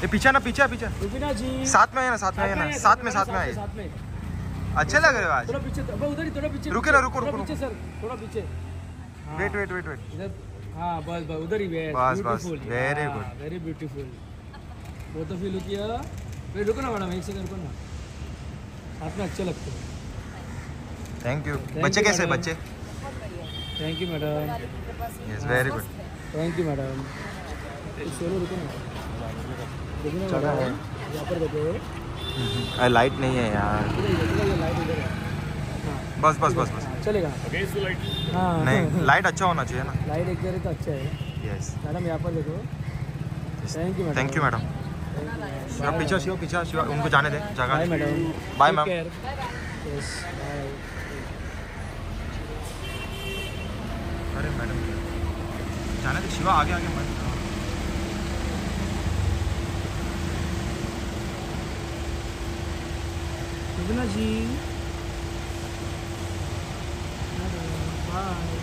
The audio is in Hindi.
ये पीछे ना, पीछे पीछे रुबीना जी साथ में है ना, साथ में है ना, साथ में आइए। साथ में अच्छे लग रहे हो आज। थोड़ा पीछे, उधर ही थोड़ा पीछे। रुके ना, रुको रुको पीछे सर, थोड़ा पीछे। Wait wait wait wait. इधर हाँ, बस बस उधर ही। बस बस, very good, very beautiful. Photo feel किया। वेट रुको ना मैडम, एक सेकंड रुको ना। साथ में अच्छे लगते हैं। Thank you. बच्चे कैसे बच्चे? Thank you madam. Yes very good. Thank you madam. Solo रुको ना, देखो ना मैडम, यहाँ पर देखो। लाइट नहीं है यार। लाइट इधर है। बस बस बस बस, चलेगा। हाँ नहीं लाइट अच्छा होना चाहिए ना। लाइट एक जगह तो अच्छा है। यस मैडम यहाँ पर देखो। Thank you madam. Thank you madam. Shiva पीछे, शिवा पीछे, शिवा उनको जाने दे जगह। Bye madam. Bye ma'am. Yes bye. अरे मैडम जाने दे, शिवा आगे आगे मत। रुबीना जी बाय।